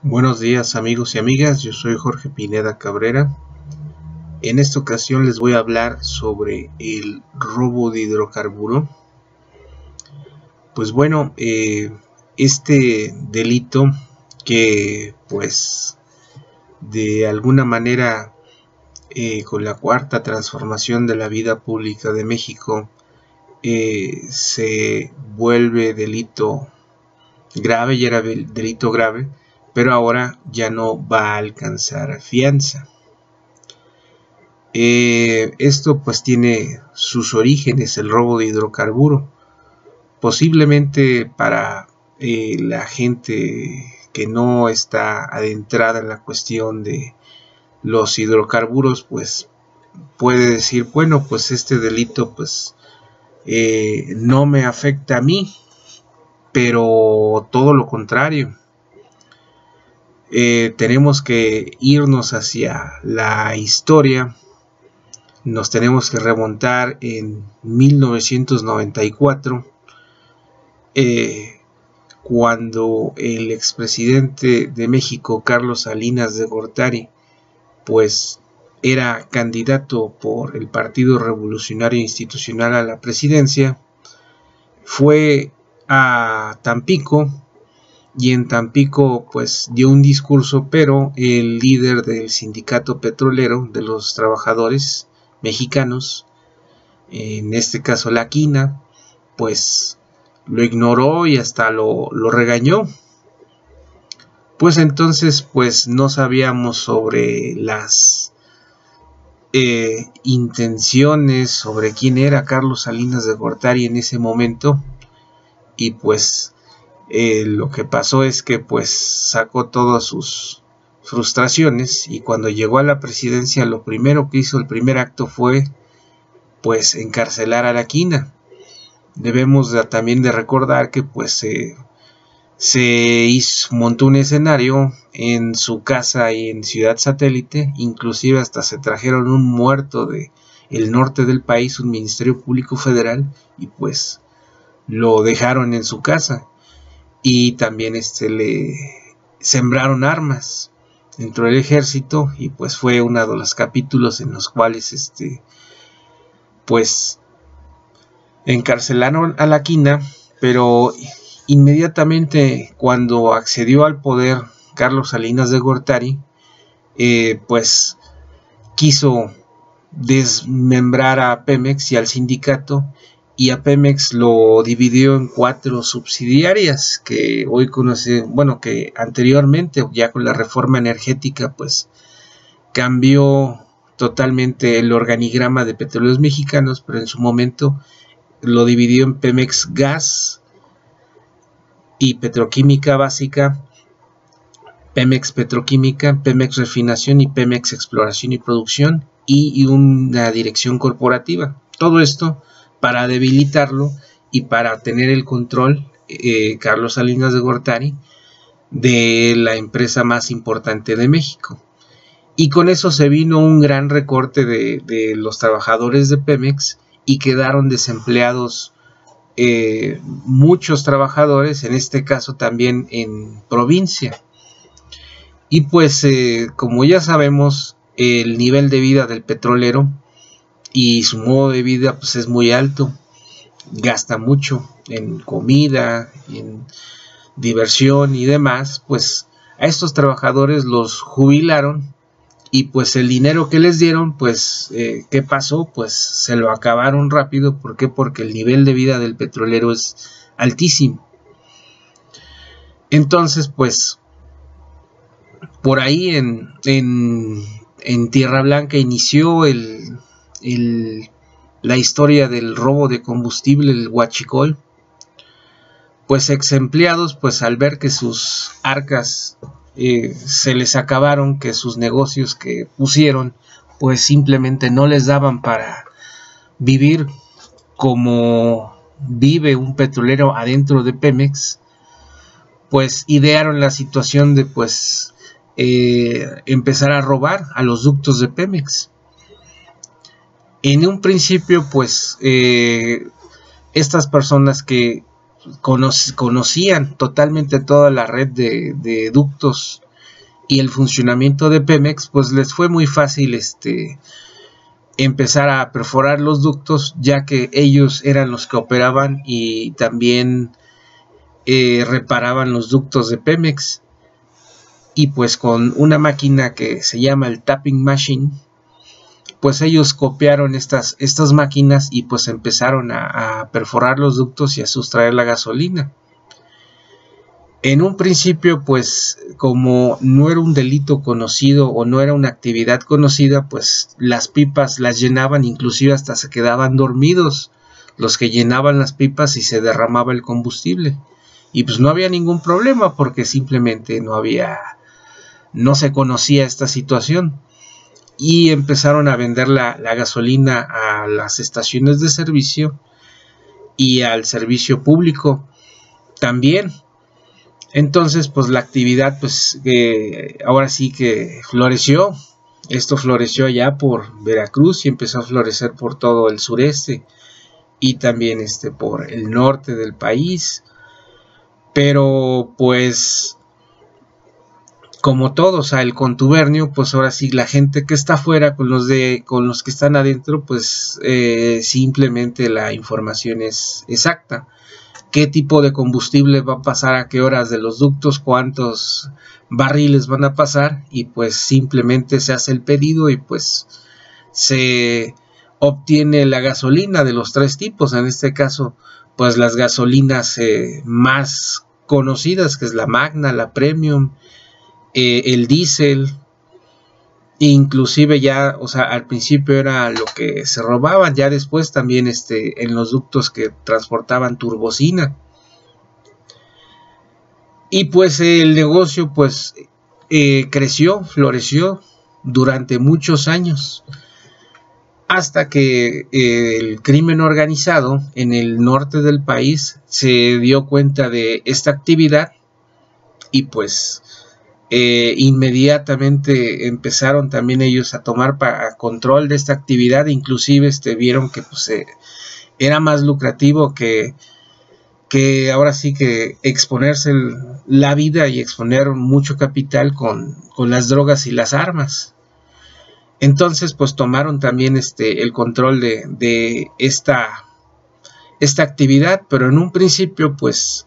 Buenos días amigos y amigas, yo soy Jorge Pineda Cabrera. En esta ocasión les voy a hablar sobre el robo de hidrocarburo. Pues bueno, este delito que pues de alguna manera con la cuarta transformación de la vida pública de México se vuelve delito grave, ya era delito grave, pero ahora ya no va a alcanzar fianza. Esto pues tiene sus orígenes, el robo de hidrocarburo, posiblemente para la gente que no está adentrada en la cuestión de los hidrocarburos, pues puede decir, bueno, pues este delito pues no me afecta a mí, pero todo lo contrario. Tenemos que irnos hacia la historia, nos tenemos que remontar en 1994, cuando el expresidente de México, Carlos Salinas de Gortari, pues era candidato por el Partido Revolucionario Institucional a la presidencia. Fue a Tampico y en Tampico pues dio un discurso, pero el líder del sindicato petrolero de los trabajadores mexicanos, en este caso la Quina, pues lo ignoró y hasta lo regañó. Pues entonces pues no sabíamos sobre las intenciones, sobre quién era Carlos Salinas de Gortari en ese momento, y pues lo que pasó es que pues sacó todas sus frustraciones, y cuando llegó a la presidencia lo primero que hizo, el primer acto, fue pues encarcelar a la Quina. Debemos también de recordar que pues montó un escenario en su casa y en Ciudad Satélite, inclusive hasta se trajeron un muerto de el norte del país, un ministerio público federal, y pues lo dejaron en su casa. Y también le sembraron armas dentro del ejército, y pues fue uno de los capítulos en los cuales pues encarcelaron a la Quina. Pero inmediatamente cuando accedió al poder Carlos Salinas de Gortari, pues quiso desmembrar a Pemex y al sindicato, y a Pemex lo dividió en 4 subsidiarias que hoy conoce, bueno, que anteriormente, ya con la reforma energética, pues cambió totalmente el organigrama de Petróleos Mexicanos, pero en su momento lo dividió en Pemex Gas y Petroquímica Básica, Pemex Petroquímica, Pemex Refinación y Pemex Exploración y Producción, y una dirección corporativa. Todo esto para debilitarlo y para tener el control, Carlos Salinas de Gortari, de la empresa más importante de México. Y con eso se vino un gran recorte de los trabajadores de Pemex, y quedaron desempleados muchos trabajadores, en este caso también en provincia. Y pues como ya sabemos, el nivel de vida del petrolero y su modo de vida pues es muy alto, gasta mucho en comida, en diversión y demás. Pues a estos trabajadores los jubilaron, y pues el dinero que les dieron, pues ¿qué pasó? Pues se lo acabaron rápido. ¿Por qué? Porque el nivel de vida del petrolero es altísimo. Entonces pues por ahí en Tierra Blanca inició la historia del robo de combustible, el huachicol. Pues ex empleados, pues al ver que sus arcas se les acabaron, que sus negocios que pusieron pues simplemente no les daban para vivir como vive un petrolero adentro de Pemex, pues idearon la situación de pues empezar a robar a los ductos de Pemex. En un principio pues estas personas que conocían totalmente toda la red de ductos y el funcionamiento de Pemex, pues les fue muy fácil empezar a perforar los ductos, ya que ellos eran los que operaban y también reparaban los ductos de Pemex. Y pues con una máquina que se llama el tapping machine, pues ellos copiaron estas máquinas y pues empezaron a perforar los ductos y a sustraer la gasolina. En un principio, pues como no era un delito conocido o no era una actividad conocida, pues las pipas las llenaban, inclusive hasta se quedaban dormidos los que llenaban las pipas y se derramaba el combustible. Y pues no había ningún problema porque simplemente no se conocía esta situación. Y empezaron a vender la gasolina a las estaciones de servicio y al servicio público también. Entonces, pues la actividad, pues ahora sí que floreció. Esto floreció allá por Veracruz y empezó a florecer por todo el sureste y también por el norte del país. Pero pues, como todo, o sea, el contubernio, pues ahora sí la gente que está afuera con los que están adentro, pues simplemente la información es exacta. Qué tipo de combustible va a pasar a qué horas de los ductos, cuántos barriles van a pasar, y pues simplemente se hace el pedido y pues se obtiene la gasolina de los tres tipos. En este caso, pues las gasolinas más conocidas, que es la Magna, la Premium, el diésel. Inclusive ya, o sea, al principio era lo que se robaban, ya después también en los ductos que transportaban turbocina. Y pues el negocio pues creció, floreció durante muchos años, hasta que el crimen organizado en el norte del país se dio cuenta de esta actividad y pues inmediatamente empezaron también ellos a tomar control de esta actividad. Inclusive vieron que pues era más lucrativo que ahora sí que exponerse la vida y exponer mucho capital con las drogas y las armas. Entonces pues tomaron también el control de esta actividad, pero en un principio pues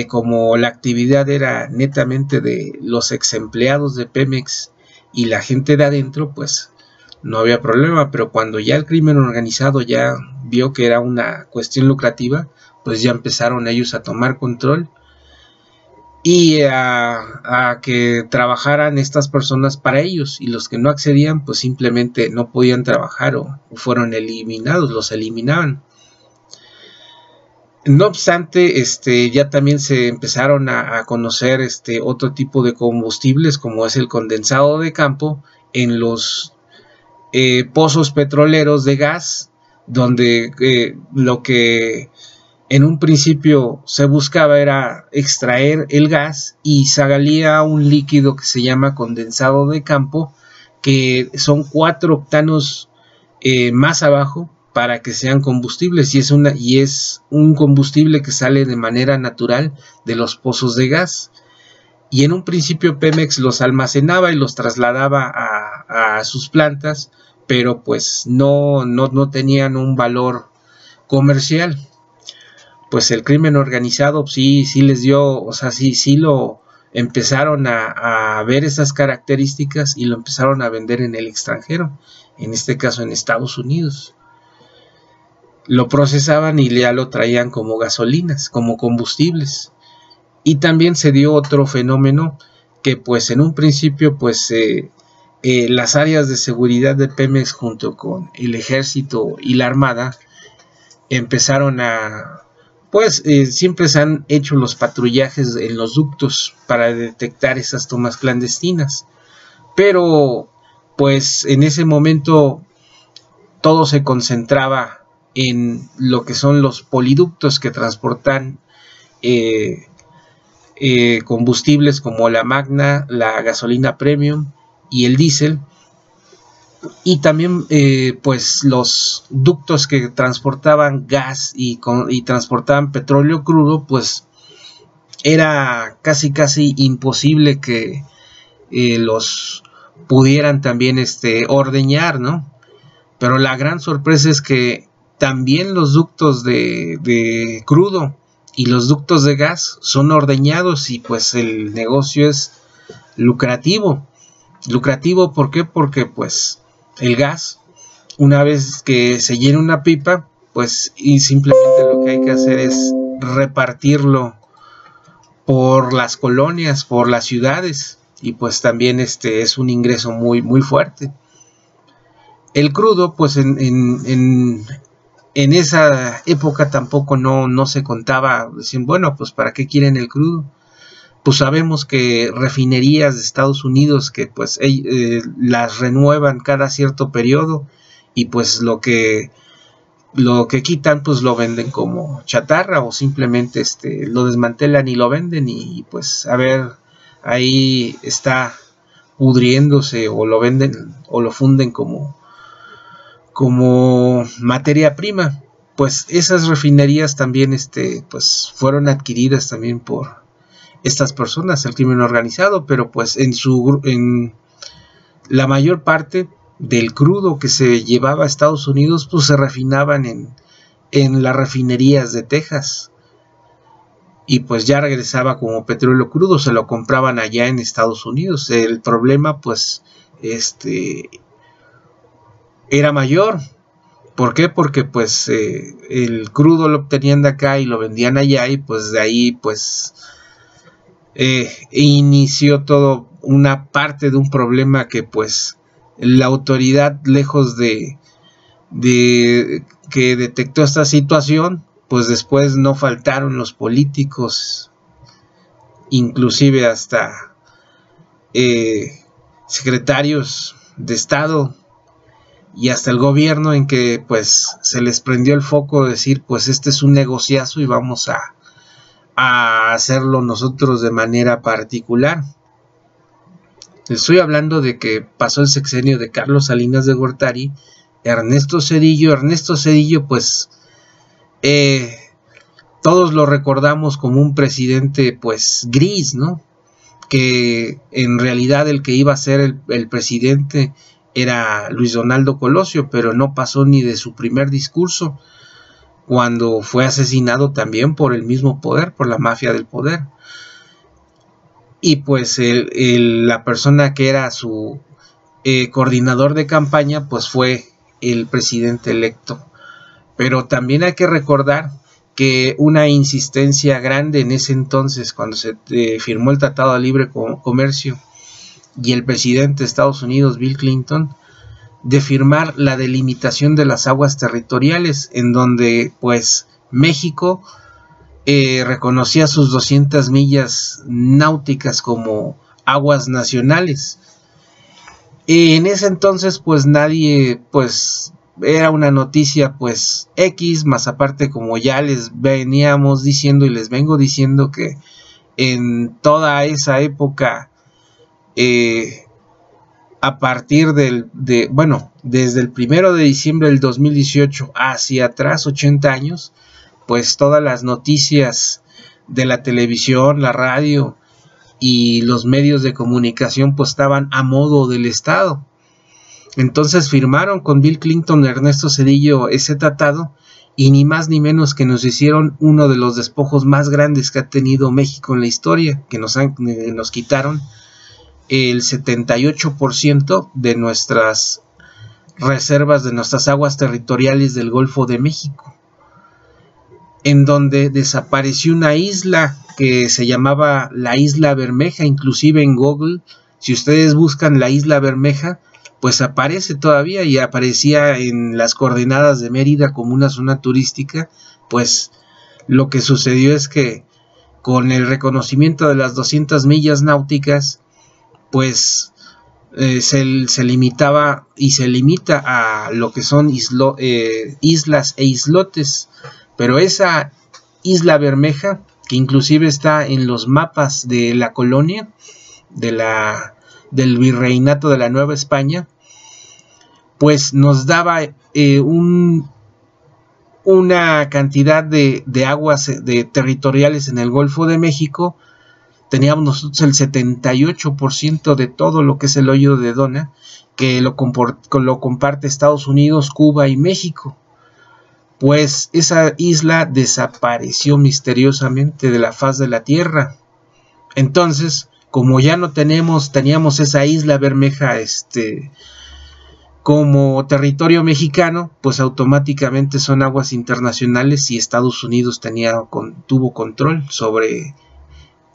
como la actividad era netamente de los ex empleados de Pemex y la gente de adentro, pues no había problema. Pero cuando ya el crimen organizado ya vio que era una cuestión lucrativa, pues ya empezaron ellos a tomar control y a que trabajaran estas personas para ellos, y los que no accedían pues simplemente no podían trabajar o fueron eliminados, los eliminaban. No obstante, ya también se empezaron a conocer otro tipo de combustibles, como es el condensado de campo en los pozos petroleros de gas, donde lo que en un principio se buscaba era extraer el gas y salía un líquido que se llama condensado de campo, que son 4 octanos más abajo para que sean combustibles, y es un combustible que sale de manera natural de los pozos de gas. Y en un principio Pemex los almacenaba y los trasladaba a sus plantas, pero pues no tenían un valor comercial. Pues el crimen organizado sí les dio, o sea, sí lo empezaron a ver esas características y lo empezaron a vender en el extranjero, en este caso en Estados Unidos. Lo procesaban y ya lo traían como gasolinas, como combustibles. Y también se dio otro fenómeno que pues en un principio pues las áreas de seguridad de Pemex junto con el ejército y la armada empezaron pues siempre se han hecho los patrullajes en los ductos para detectar esas tomas clandestinas, pero pues en ese momento todo se concentraba en lo que son los poliductos que transportan combustibles como la Magna, la gasolina Premium y el diésel, y también pues los ductos que transportaban gas y transportaban petróleo crudo. Pues era casi imposible que los pudieran también ordeñar, ¿no? Pero la gran sorpresa es que también los ductos de crudo y los ductos de gas son ordeñados, y pues el negocio es lucrativo. Lucrativo, ¿por qué? Porque pues el gas, una vez que se llena una pipa, pues y simplemente lo que hay que hacer es repartirlo por las colonias, por las ciudades, y pues también es un ingreso muy, muy fuerte. El crudo, pues en esa época tampoco no se contaba. Decían, bueno, pues ¿para qué quieren el crudo? Pues sabemos que refinerías de Estados Unidos que pues las renuevan cada cierto periodo, y pues lo que quitan pues lo venden como chatarra, o simplemente lo desmantelan y lo venden, y pues a ver, ahí está pudriéndose, o lo venden o lo funden como materia prima. Pues esas refinerías también pues fueron adquiridas también por estas personas, el crimen organizado, pero pues en la mayor parte del crudo que se llevaba a Estados Unidos pues se refinaban en las refinerías de Texas, y pues ya regresaba como petróleo crudo, se lo compraban allá en Estados Unidos. El problema pues era mayor. ¿Por qué? Porque pues el crudo lo obtenían de acá y lo vendían allá, y pues de ahí pues inició todo una parte de un problema que pues la autoridad, lejos de que detectó esta situación, pues después no faltaron los políticos, inclusive hasta secretarios de Estado y hasta el gobierno, en que pues se les prendió el foco de decir, pues este es un negociazo y vamos a hacerlo nosotros de manera particular. Estoy hablando de que pasó el sexenio de Carlos Salinas de Gortari. Ernesto Zedillo pues todos lo recordamos como un presidente pues gris, ¿no? Que en realidad el que iba a ser el presidente era Luis Donaldo Colosio, pero no pasó ni de su primer discurso, cuando fue asesinado también por el mismo poder, por la mafia del poder. Y pues la persona que era su coordinador de campaña pues fue el presidente electo. Pero también hay que recordar que una insistencia grande en ese entonces, cuando se firmó el Tratado de Libre Comercio, y el presidente de Estados Unidos, Bill Clinton, de firmar la delimitación de las aguas territoriales, en donde pues México reconocía sus 200 millas náuticas como aguas nacionales. En ese entonces pues nadie, pues era una noticia pues X, más aparte, como ya les veníamos diciendo y les vengo diciendo, que en toda esa época, a partir desde el 1 de diciembre del 2018 hacia atrás, 80 años, pues todas las noticias de la televisión, la radio y los medios de comunicación pues estaban a modo del Estado. Entonces firmaron con Bill Clinton y Ernesto Zedillo ese tratado, y ni más ni menos que nos hicieron uno de los despojos más grandes que ha tenido México en la historia, que nos quitaron el 78% de nuestras reservas, de nuestras aguas territoriales del Golfo de México, en donde desapareció una isla que se llamaba la Isla Bermeja. Inclusive en Google, si ustedes buscan la Isla Bermeja, pues aparece todavía, y aparecía en las coordenadas de Mérida como una zona turística. Pues lo que sucedió es que con el reconocimiento de las 200 millas náuticas, pues se limitaba y se limita a lo que son islas e islotes. Pero esa Isla Bermeja, que inclusive está en los mapas de la colonia del virreinato de la Nueva España, pues nos daba una cantidad de aguas territoriales en el Golfo de México teníamos nosotros el 78% de todo lo que es el hoyo de Dona, que lo comparte Estados Unidos, Cuba y México. Pues esa isla desapareció misteriosamente de la faz de la Tierra. Entonces, como ya no teníamos esa isla Bermeja como territorio mexicano, pues automáticamente son aguas internacionales y Estados Unidos tuvo control sobre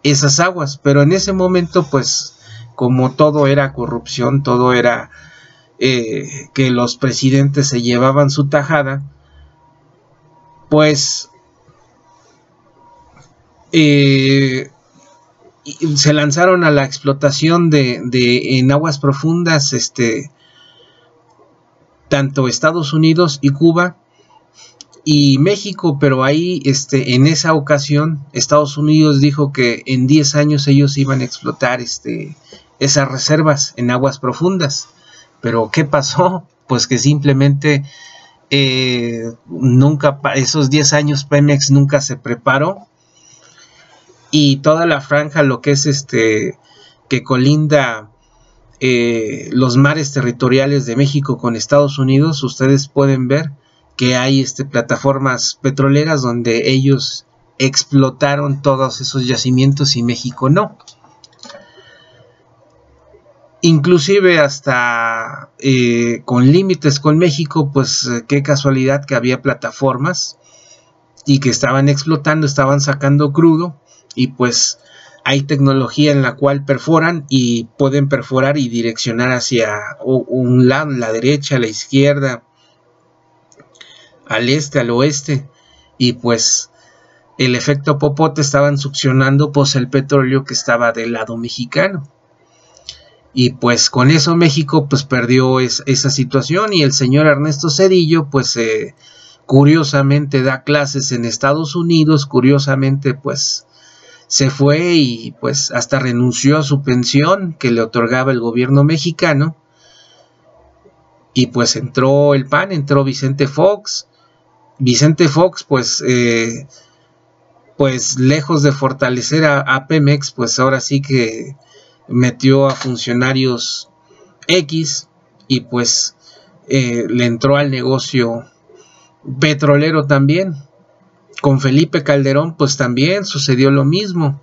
esas aguas. Pero en ese momento, pues como todo era corrupción, todo era que los presidentes se llevaban su tajada, pues se lanzaron a la explotación en aguas profundas, tanto Estados Unidos y Cuba y México, pero ahí en esa ocasión Estados Unidos dijo que en 10 años ellos iban a explotar esas reservas en aguas profundas. Pero ¿qué pasó? Pues que simplemente esos 10 años Pemex nunca se preparó, y toda la franja, lo que es que colinda los mares territoriales de México con Estados Unidos, ustedes pueden ver que hay plataformas petroleras donde ellos explotaron todos esos yacimientos y México no. Inclusive hasta con límites con México, pues qué casualidad que había plataformas y que estaban explotando, estaban sacando crudo, y pues hay tecnología en la cual perforan y pueden perforar y direccionar hacia un lado, la derecha, la izquierda, al este, al oeste, y pues el efecto popote, estaban succionando pues el petróleo que estaba del lado mexicano. Y pues con eso México pues perdió esa situación, y el señor Ernesto Zedillo pues curiosamente da clases en Estados Unidos, curiosamente pues se fue y pues hasta renunció a su pensión que le otorgaba el gobierno mexicano, y pues entró el PAN, entró Vicente Fox. Vicente Fox pues lejos de fortalecer a Pemex, pues ahora sí que metió a funcionarios X, y pues le entró al negocio petrolero también. Con Felipe Calderón pues también sucedió lo mismo,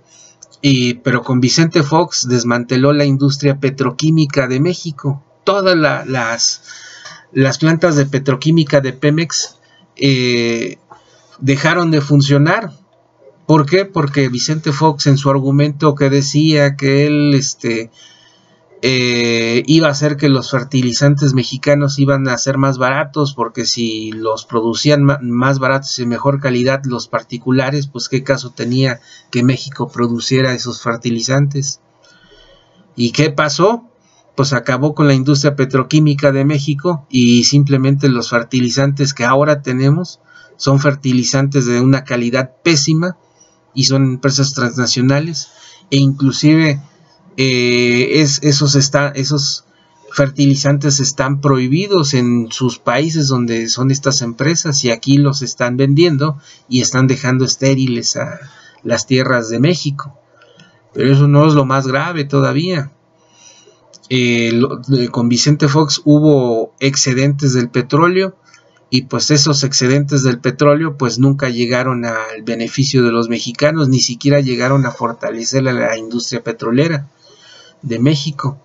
pero con Vicente Fox desmanteló la industria petroquímica de México. Todas las plantas de petroquímica de Pemex dejaron de funcionar. ¿Por qué? Porque Vicente Fox, en su argumento que decía que él iba a hacer que los fertilizantes mexicanos iban a ser más baratos, porque si los producían más baratos y de mejor calidad los particulares, pues qué caso tenía que México produciera esos fertilizantes. ¿Y qué pasó? Pues acabó con la industria petroquímica de México, y simplemente los fertilizantes que ahora tenemos son fertilizantes de una calidad pésima, y son empresas transnacionales, e inclusive esos fertilizantes están prohibidos en sus países donde son estas empresas, y aquí los están vendiendo y están dejando estériles a las tierras de México. Pero eso no es lo más grave todavía. Con Vicente Fox hubo excedentes del petróleo, y pues esos excedentes del petróleo pues nunca llegaron al beneficio de los mexicanos, ni siquiera llegaron a fortalecer a la industria petrolera de México.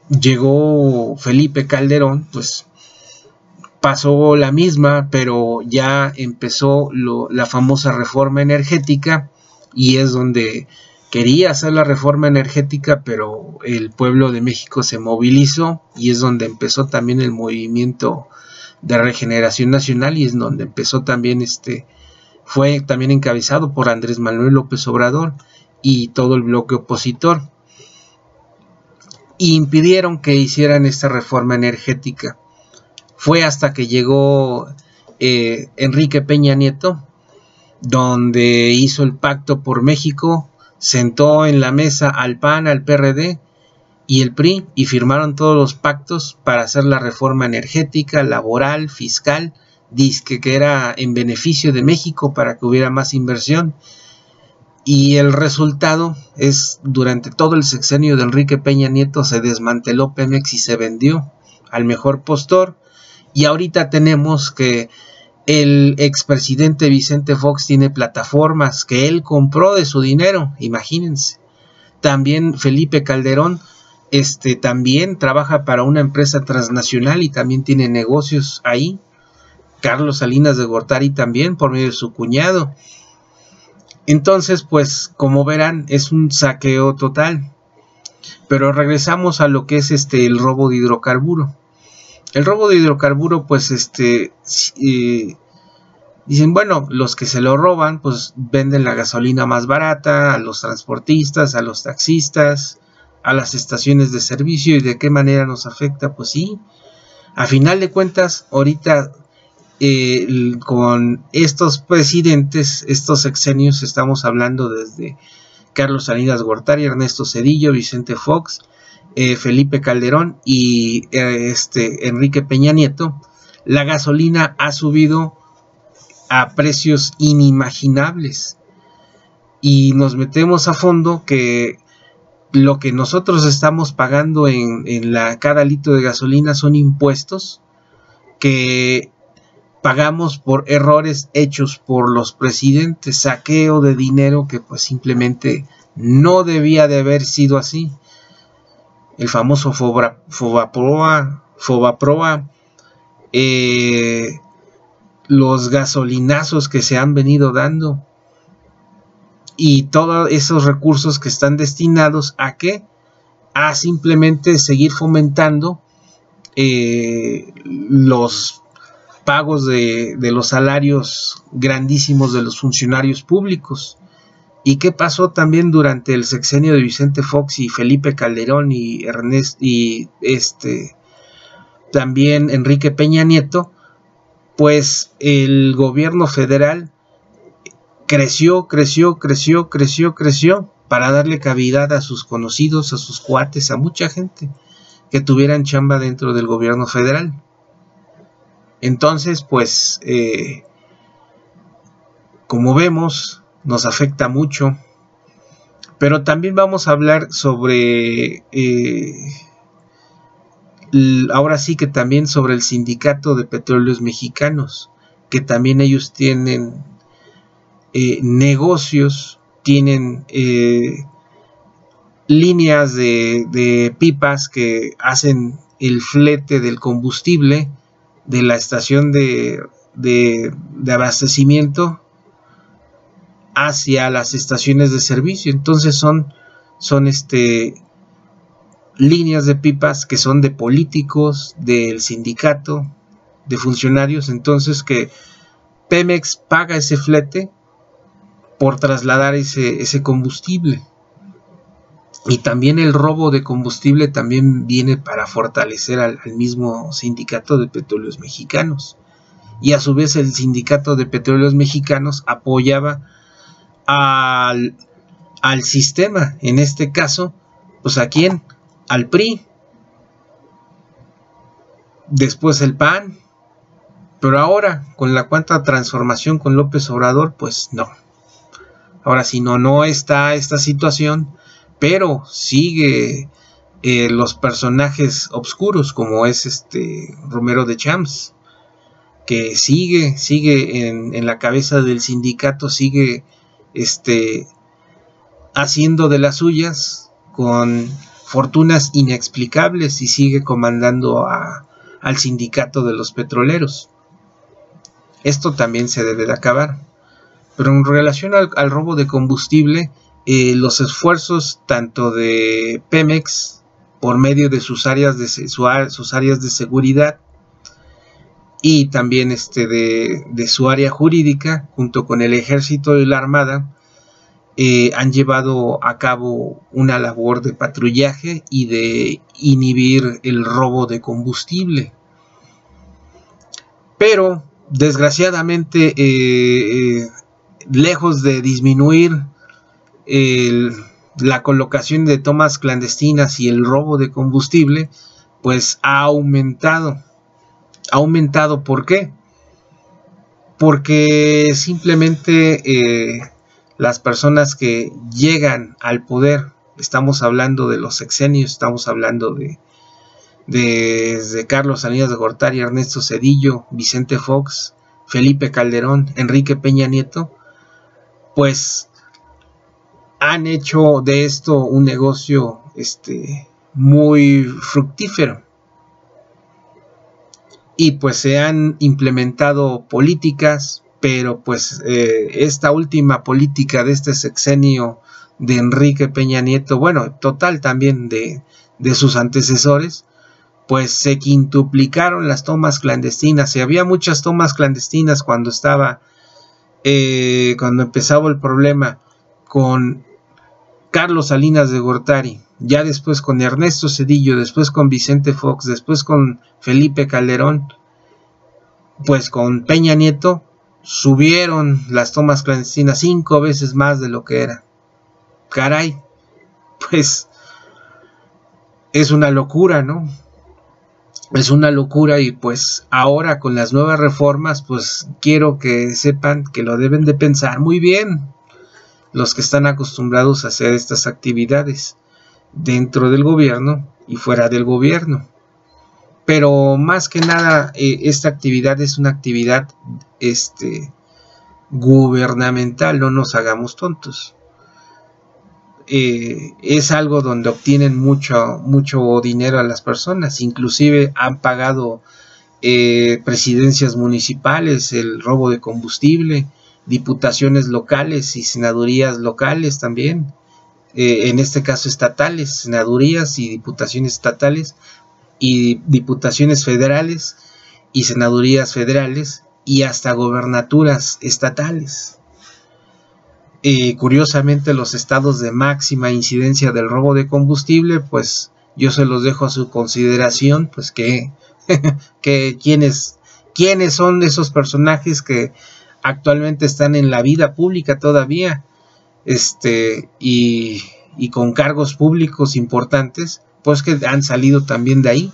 Llegó Felipe Calderón, pues pasó la misma, pero ya empezó la famosa reforma energética, y es donde quería hacer la reforma energética, pero el pueblo de México se movilizó, y es donde empezó también el movimiento de regeneración nacional, y es donde empezó también fue también encabezado por Andrés Manuel López Obrador y todo el bloque opositor, y impidieron que hicieran esta reforma energética. Fue hasta que llegó Enrique Peña Nieto, donde hizo el pacto por México, sentó en la mesa al PAN, al PRD y el PRI, y firmaron todos los pactos para hacer la reforma energética, laboral, fiscal, dizque que era en beneficio de México para que hubiera más inversión. Y el resultado es, durante todo el sexenio de Enrique Peña Nieto se desmanteló Pemex y se vendió al mejor postor. Y ahorita tenemos que el expresidente Vicente Fox tiene plataformas que él compró de su dinero, imagínense. También Felipe Calderón también trabaja para una empresa transnacional y también tiene negocios ahí. Carlos Salinas de Gortari también, por medio de su cuñado. Entonces, pues, como verán, es un saqueo total. Pero regresamos a lo que es el robo de hidrocarburo. El robo de hidrocarburo, pues, dicen, bueno, los que se lo roban, pues, venden la gasolina más barata a los transportistas, a los taxistas, a las estaciones de servicio. ¿Y de qué manera nos afecta? Pues sí, a final de cuentas, ahorita con estos presidentes, estos sexenios, estamos hablando desde Carlos Salinas Gortari, Ernesto Zedillo, Vicente Fox, Felipe Calderón y Enrique Peña Nieto, la gasolina ha subido a precios inimaginables. Y nos metemos a fondo que lo que nosotros estamos pagando en cada litro de gasolina son impuestos que pagamos por errores hechos por los presidentes, saqueo de dinero que pues simplemente no debía de haber sido así. El famoso Fobaproa, los gasolinazos que se han venido dando y todos esos recursos que están destinados a ¿qué? A simplemente seguir fomentando los pagos de los salarios grandísimos de los funcionarios públicos. ¿Y qué pasó también durante el sexenio de Vicente Fox y Felipe Calderón y también Enrique Peña Nieto? Pues el gobierno federal creció para darle cavidad a sus conocidos, a sus cuates, a mucha gente que tuvieran chamba dentro del gobierno federal. Entonces, pues, como vemos, nos afecta mucho. Pero también vamos a hablar sobre, ahora sí que también sobre el Sindicato de Petróleos Mexicanos, que también ellos tienen negocios, tienen líneas de pipas que hacen el flete del combustible de la estación de abastecimiento hacia las estaciones de servicio. Entonces son líneas de pipas que son de políticos, del sindicato, de funcionarios. Entonces que Pemex paga ese flete por trasladar ese combustible. Y también el robo de combustible también viene para fortalecer al mismo Sindicato de Petróleos Mexicanos. Y a su vez el Sindicato de Petróleos Mexicanos apoyaba al sistema. En este caso, pues ¿a quién? Al PRI. Después el PAN. Pero ahora, con la cuarta transformación con López Obrador, pues no. Ahora sí, no está esta situación. Pero sigue los personajes obscuros, como es Romero de Champs, que sigue en la cabeza del sindicato, sigue haciendo de las suyas con fortunas inexplicables y sigue comandando al sindicato de los petroleros. Esto también se debe de acabar. Pero en relación al robo de combustible, los esfuerzos tanto de Pemex por medio de sus áreas de seguridad y también de su área jurídica junto con el ejército y la armada han llevado a cabo una labor de patrullaje y de inhibir el robo de combustible. Pero desgraciadamente lejos de disminuir la colocación de tomas clandestinas y el robo de combustible, pues ha aumentado. ¿Por qué? Porque simplemente las personas que llegan al poder, estamos hablando de los sexenios, estamos hablando desde Carlos Salinas de Gortari, Ernesto Zedillo, Vicente Fox, Felipe Calderón, Enrique Peña Nieto, pues han hecho de esto un negocio muy fructífero, y pues se han implementado políticas, pero pues esta última política de este sexenio de Enrique Peña Nieto, bueno, total también de sus antecesores, pues se quintuplicaron las tomas clandestinas. Y había muchas tomas clandestinas cuando empezaba el problema con Carlos Salinas de Gortari, ya después con Ernesto Zedillo, después con Vicente Fox, después con Felipe Calderón, pues con Peña Nieto subieron las tomas clandestinas 5 veces más de lo que era. Caray, pues es una locura, ¿no? Es una locura, y pues ahora con las nuevas reformas, pues quiero que sepan que lo deben de pensar muy bien los que están acostumbrados a hacer estas actividades dentro del gobierno y fuera del gobierno. Pero más que nada, esta actividad es una actividad gubernamental, no nos hagamos tontos. Es algo donde obtienen mucho dinero a las personas, inclusive han pagado presidencias municipales, el robo de combustible, diputaciones locales y senadurías locales también, en este caso estatales, senadurías y diputaciones estatales, y diputaciones federales y senadurías federales, y hasta gobernaturas estatales. Curiosamente, los estados de máxima incidencia del robo de combustible, pues yo se los dejo a su consideración, pues que quiénes son esos personajes que actualmente están en la vida pública todavía, y con cargos públicos importantes, pues que han salido también de ahí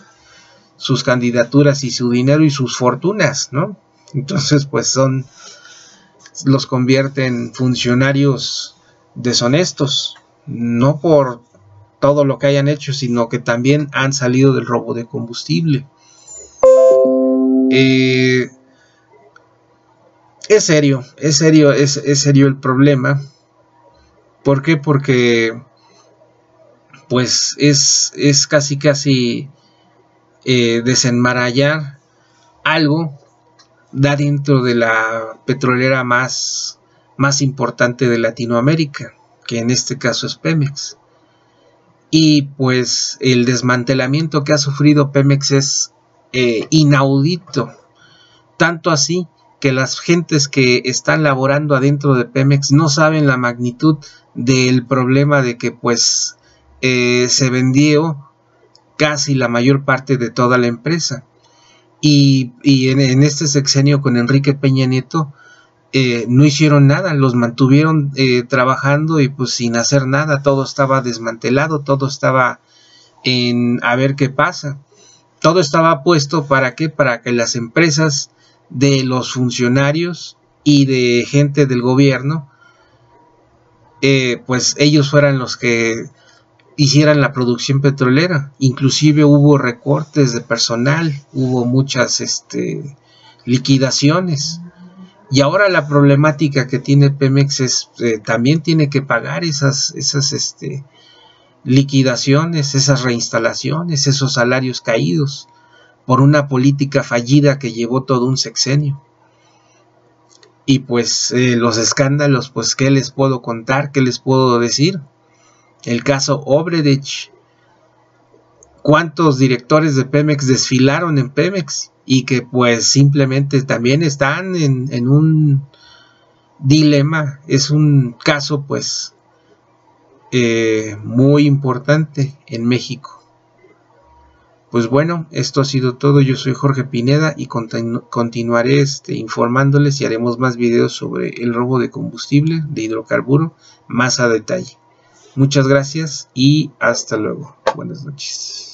sus candidaturas y su dinero y sus fortunas, ¿no? Entonces, pues los convierte en funcionarios deshonestos, no por todo lo que hayan hecho, sino que también han salido del robo de combustible. Es serio el problema. ¿Por qué? Porque pues es casi desenmarañar algo da dentro de la petrolera más importante de Latinoamérica, que en este caso es Pemex. Y pues el desmantelamiento que ha sufrido Pemex es inaudito, tanto así que las gentes que están laborando adentro de Pemex no saben la magnitud del problema de que pues se vendió casi la mayor parte de toda la empresa. Y en este sexenio con Enrique Peña Nieto no hicieron nada, los mantuvieron trabajando y pues sin hacer nada, todo estaba desmantelado, todo estaba en a ver qué pasa, todo estaba puesto ¿para qué? Para que las empresas de los funcionarios y de gente del gobierno, pues ellos fueran los que hicieran la producción petrolera. Inclusive hubo recortes de personal, hubo muchas liquidaciones, y ahora la problemática que tiene Pemex es también tiene que pagar esas liquidaciones, esas reinstalaciones, esos salarios caídos por una política fallida que llevó todo un sexenio. Y pues los escándalos, pues qué les puedo contar, qué les puedo decir. El caso Obredech, cuántos directores de Pemex desfilaron en Pemex y que pues simplemente también están en un dilema. Es un caso pues muy importante en México. Pues bueno, esto ha sido todo. Yo soy Jorge Pineda y continuaré informándoles, y haremos más videos sobre el robo de combustible, de hidrocarburo, más a detalle. Muchas gracias y hasta luego. Buenas noches.